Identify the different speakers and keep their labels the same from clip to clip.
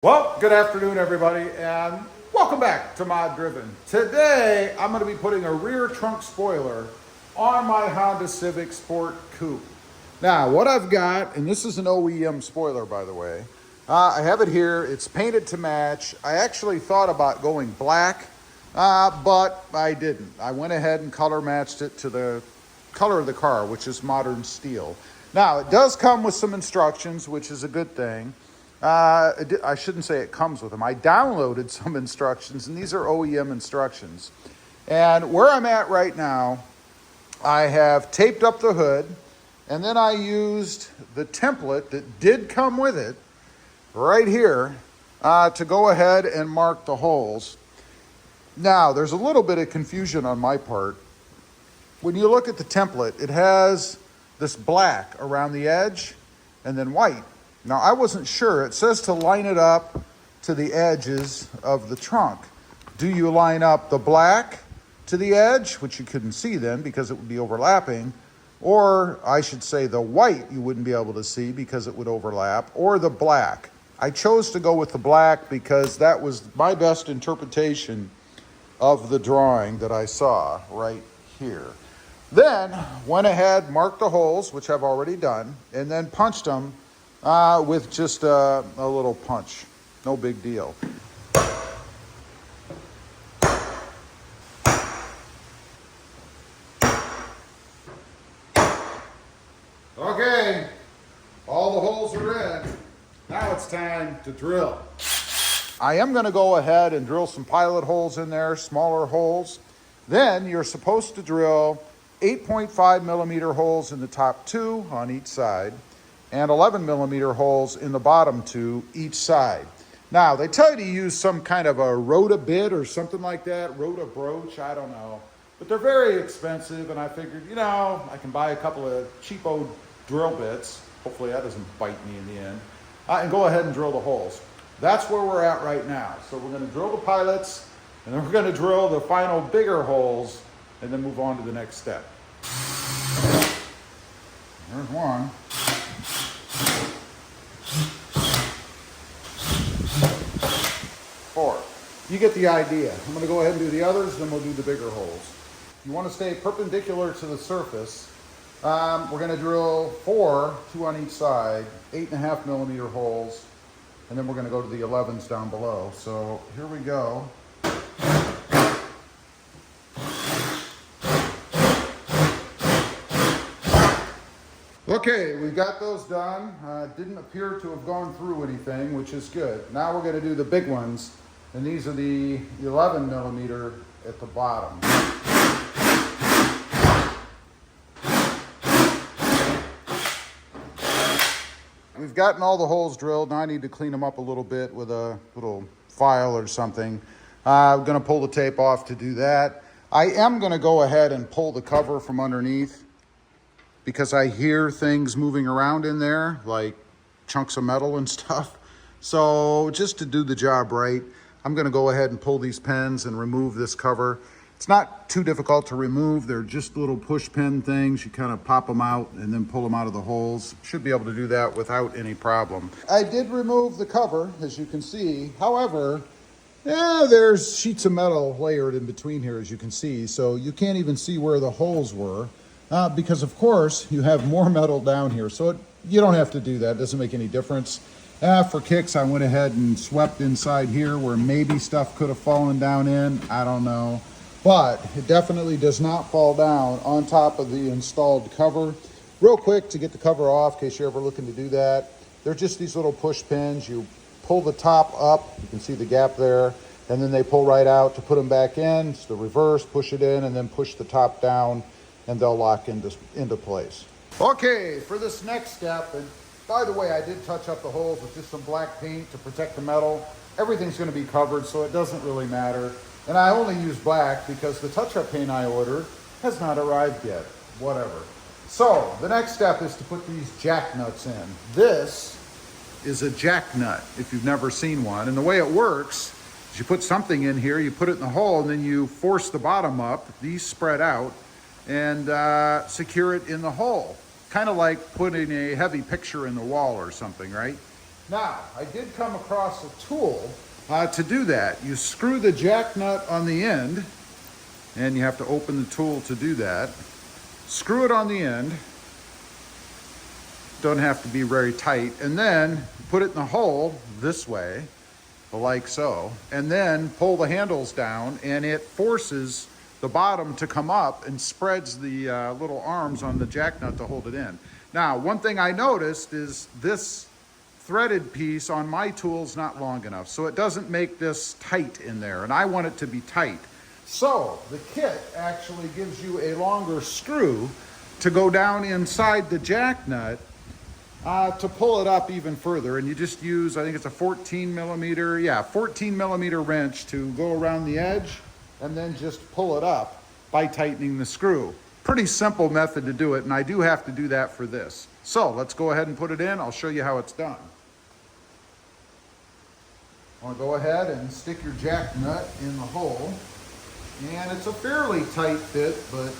Speaker 1: Well, good afternoon, everybody, and welcome back to Mod Driven. Today, I'm going to be putting a rear trunk spoiler on my Honda Civic Sport Coupe. Now, what I've got, and this is an OEM spoiler, by the way. I have it here. It's painted to match. I actually thought about going black, but I didn't. I went ahead and color matched it to the color of the car, which is modern steel. Now, it does come with some instructions, which is a good thing. I shouldn't say it comes with them. I downloaded some instructions, and these are OEM instructions. And where I'm at right now, I have taped up the hood, and then I used the template that did come with it right here to go ahead and mark the holes. Now, there's a little bit of confusion on my part. When you look at the template, it has this black around the edge and then white. Now, I wasn't sure. It says to line it up to the edges of the trunk. Do you line up the black to the edge, which you couldn't see then because it would be overlapping, or I should say the white you wouldn't be able to see because it would overlap, or the black? I chose to go with the black because that was my best interpretation of the drawing that I saw right here. Then went ahead, marked the holes, which I've already done, and then punched them with just a little punch. No big deal. Okay, all the holes are in. Now it's time to drill. I am going to go ahead and drill some pilot holes in there, smaller holes. Then you're supposed to drill 8.5 millimeter holes in the top two on each side, and 11 millimeter holes in the bottom two each side. Now, they tell you to use some kind of a rota bit or something like that, rota broach, I don't know. But they're very expensive, and I figured, I can buy a couple of cheapo drill bits. Hopefully that doesn't bite me in the end. And go ahead and drill the holes. That's where we're at right now. So we're gonna drill the pilots, and then we're gonna drill the final bigger holes, and then move on to the next step. There's one. Four. You get the idea. I'm going to go ahead and do the others, then we'll do the bigger holes. You want to stay perpendicular to the surface. We're going to drill 4, 2 on each side, 8.5 millimeter holes, and then we're going to go to the 11s down below. So here we go. Okay, we've got those done. Didn't appear to have gone through anything, which is good. Now we're going to do the big ones, and these are the 11 millimeter at the bottom. We've gotten all the holes drilled. Now I need to clean them up a little bit with a little file or something. I'm going to pull the tape off to do that. I am going to go ahead and pull the cover from underneath, because I hear things moving around in there, like chunks of metal and stuff. So just to do the job right, I'm gonna go ahead and pull these pins and remove this cover. It's not too difficult to remove. They're just little push pin things. You kind of pop them out and then pull them out of the holes. Should be able to do that without any problem. I did remove the cover, as you can see. However, there's sheets of metal layered in between here, as you can see. So you can't even see where the holes were. Because of course you have more metal down here, so you don't have to do that. It doesn't make any difference. For kicks, I went ahead and swept inside here where maybe stuff could have fallen down in. I don't know, but it definitely does not fall down on top of the installed cover. Real quick to get the cover off, in case you're ever looking to do that. They're just these little push pins. You pull the top up, you can see the gap there, and then they pull right out to put them back in. It's the reverse, push it in, and then push the top down, and they'll lock into place. Okay, for this next step, and by the way, I did touch up the holes with just some black paint to protect the metal. Everything's going to be covered, so it doesn't really matter. And I only use black because the touch-up paint I ordered has not arrived yet. Whatever. So the next step is to put these jack nuts in. This is a jack nut, if you've never seen one. And the way it works is you put something in here, you put it in the hole, and then you force the bottom up. These spread out, and secure it in the hole. Kind of like putting a heavy picture in the wall or something, right? Now, I did come across a tool to do that. You screw the jack nut on the end, and you have to open the tool to do that. Screw it on the end. Don't have to be very tight. And then put it in the hole this way, like so. And then pull the handles down, and it forces the bottom to come up and spreads the little arms on the jack nut to hold it in. Now, one thing I noticed is this threaded piece on my tool is not long enough, so it doesn't make this tight in there, and I want it to be tight. So the kit actually gives you a longer screw to go down inside the jack nut to pull it up even further, and you just use, I think it's a 14 millimeter wrench to go around the edge and then just pull it up by tightening the screw. Pretty simple method to do it, and I do have to do that for this. So let's go ahead and put it in. I'll show you how it's done. I want to go ahead and stick your jack nut in the hole, and it's a fairly tight fit, but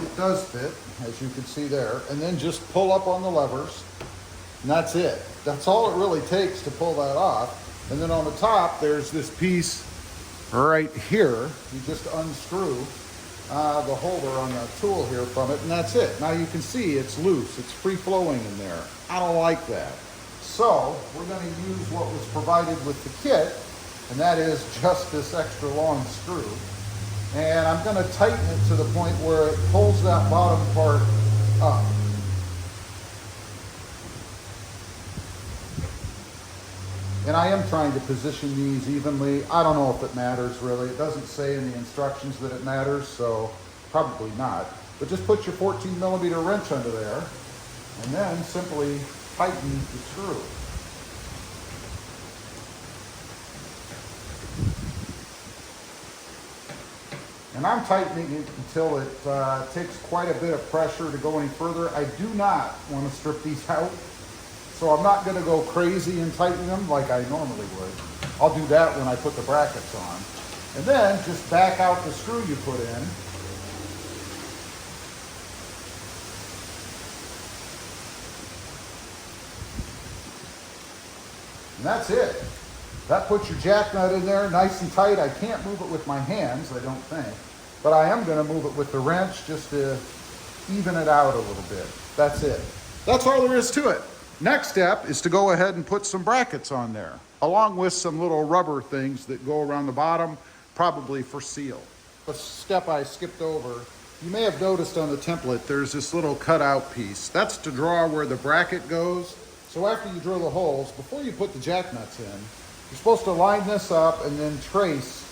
Speaker 1: it does fit, as you can see there. And then just pull up on the levers, and that's it. That's all it really takes to pull that off. And then on the top, there's this piece right here. You just unscrew the holder on the tool here from it, and that's it. Now you can see it's loose, it's free flowing in there. I don't like that. So we're going to use what was provided with the kit, and that is just this extra long screw. And I'm going to tighten it to the point where it pulls that bottom part up. And I am trying to position these evenly. I don't know if it matters really. It doesn't say in the instructions that it matters, so probably not. But just put your 14 millimeter wrench under there, and then simply tighten the screw. And I'm tightening it until it takes quite a bit of pressure to go any further. I do not want to strip these out, so I'm not going to go crazy and tighten them like I normally would. I'll do that when I put the brackets on. And then just back out the screw you put in. And that's it. That puts your jack nut in there nice and tight. I can't move it with my hands, I don't think. But I am going to move it with the wrench just to even it out a little bit. That's it. That's all there is to it. Next step is to go ahead and put some brackets on there, along with some little rubber things that go around the bottom, probably for seal. A step I skipped over. You may have noticed on the template there's this little cutout piece. That's to draw where the bracket goes. So after you drill the holes, before you put the jack nuts in, you're supposed to line this up and then trace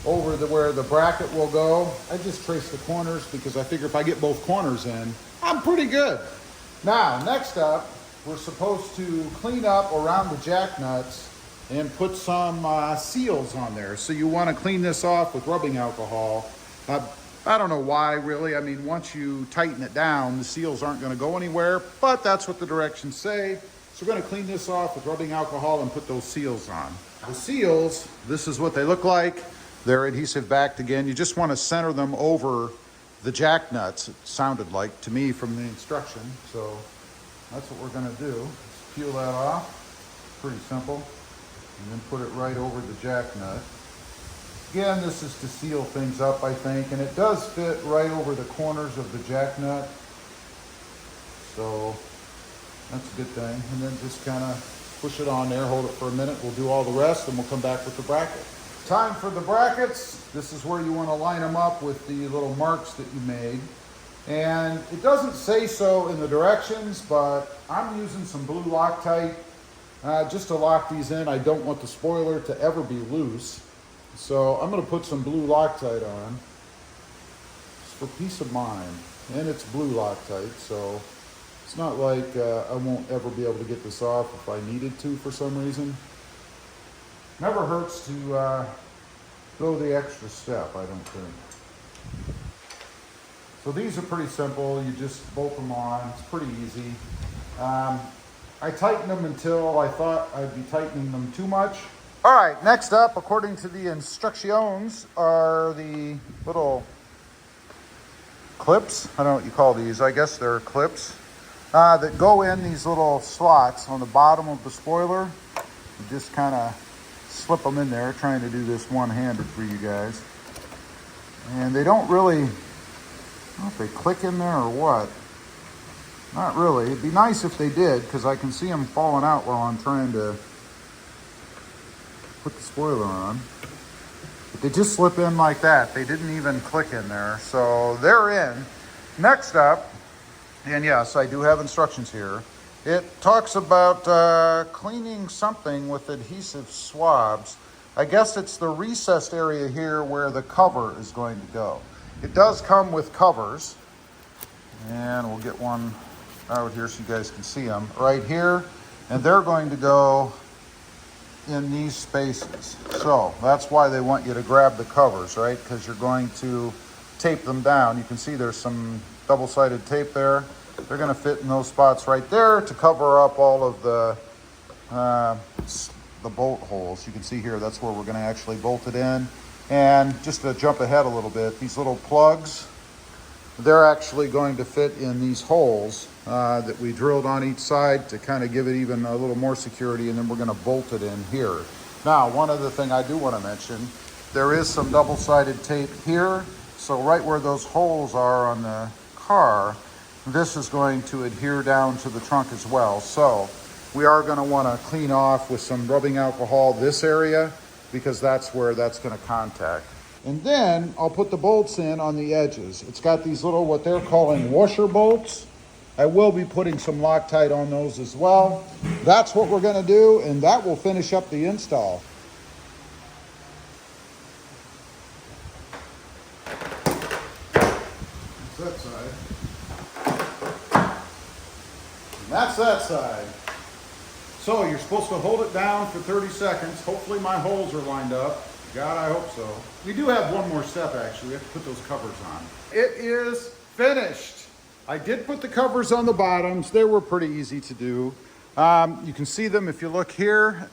Speaker 1: over where the bracket will go. I just trace the corners because I figure if I get both corners in, I'm pretty good. Now, next up, we're supposed to clean up around the jack nuts and put some seals on there. So you want to clean this off with rubbing alcohol. I don't know why, really. I mean, once you tighten it down, the seals aren't going to go anywhere, but that's what the directions say. So we're going to clean this off with rubbing alcohol and put those seals on. The seals, this is what they look like. They're adhesive backed again. You just want to center them over the jack nuts, it sounded like to me from the instruction. So that's what we're going to do. Just peel that off. Pretty simple. And then put it right over the jack nut. Again, this is to seal things up, I think, and it does fit right over the corners of the jack nut. So that's a good thing. And then just kind of push it on there, hold it for a minute. We'll do all the rest, and we'll come back with the bracket. Time for the brackets. This is where you want to line them up with the little marks that you made. And it doesn't say so in the directions, but I'm using some blue Loctite just to lock these in. I don't want the spoiler to ever be loose. So I'm going to put some blue Loctite on just for peace of mind. And it's blue Loctite, so it's not like I won't ever be able to get this off if I needed to for some reason. Never hurts to go the extra step, I don't think. So these are pretty simple. You just bolt them on. It's pretty easy. I tightened them until I thought I'd be tightening them too much. All right, next up, according to the instructions, are the little clips. I don't know what you call these. I guess they're clips. that go in these little slots on the bottom of the spoiler. You just kind of slip them in there, trying to do this one-handed for you guys. And they don't really, I don't know if they click in there or what. Not really. It'd be nice if they did, because I can see them falling out while I'm trying to put the spoiler on. But they just slip in like that. They didn't even click in there. So they're in. Next up, and yes, I do have instructions here. It talks about cleaning something with adhesive swabs. I guess it's the recessed area here where the cover is going to go. It does come with covers. And we'll get one out here so you guys can see them right here, and they're going to go in these spaces. So that's why they want you to grab the covers, right? Because you're going to tape them down. You can see there's some double-sided tape there. They're going to fit in those spots right there to cover up all of the bolt holes. You can see here, that's where we're going to actually bolt it in. And just to jump ahead a little bit, these little plugs, they're actually going to fit in these holes that we drilled on each side to kind of give it even a little more security, and then we're going to bolt it in here. Now, one other thing I do want to mention, there is some double-sided tape here. So right where those holes are on the car, this is going to adhere down to the trunk as well. So we are going to want to clean off with some rubbing alcohol this area, because that's where that's going to contact. And then I'll put the bolts in on the edges. It's got these little, what they're calling washer bolts. I will be putting some Loctite on those as well. That's what we're going to do, and that will finish up the install. That's that side. And that's that side. So you're supposed to hold it down for 30 seconds. Hopefully my holes are lined up. God, I hope so. We do have one more step, actually. We have to put those covers on. It is finished. I did put the covers on the bottoms. They were pretty easy to do. You can see them if you look here.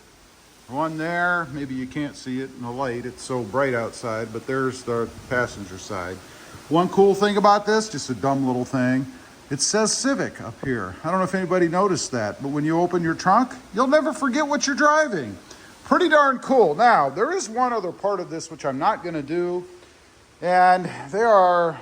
Speaker 1: One there. Maybe you can't see it in the light. It's so bright outside, but there's the passenger side. One cool thing about this, just a dumb little thing, it says Civic up here. I don't know if anybody noticed that, but when you open your trunk, you'll never forget what you're driving. Pretty darn cool. Now, there is one other part of this which I'm not going to do, and they are,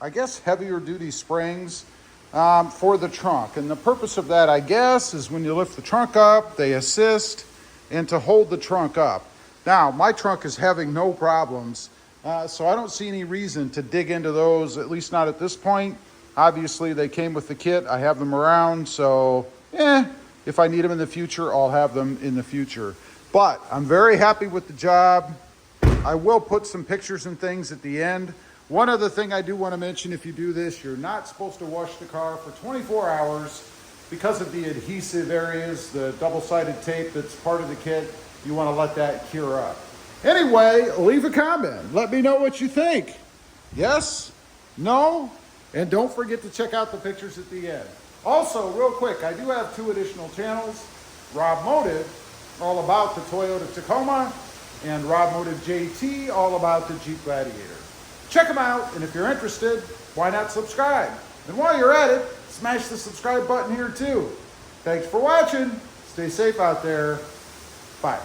Speaker 1: I guess, heavier duty springs for the trunk. And the purpose of that, I guess, is when you lift the trunk up, they assist and to hold the trunk up. Now, my trunk is having no problems, so I don't see any reason to dig into those, at least not at this point. Obviously, they came with the kit. I have them around, so if I need them in the future, I'll have them in the future. But I'm very happy with the job. I will put some pictures and things at the end. One other thing I do want to mention, if you do this, you're not supposed to wash the car for 24 hours because of the adhesive areas, the double-sided tape that's part of the kit. You want to let that cure up. Anyway, leave a comment. Let me know what you think. Yes? No? And don't forget to check out the pictures at the end. Also, real quick, I do have 2 additional channels. Rob Motive, all about the Toyota Tacoma, and Rob Motive JT, all about the Jeep Gladiator. Check them out, and if you're interested, why not subscribe? And while you're at it, smash the subscribe button here too. Thanks for watching. Stay safe out there. Bye.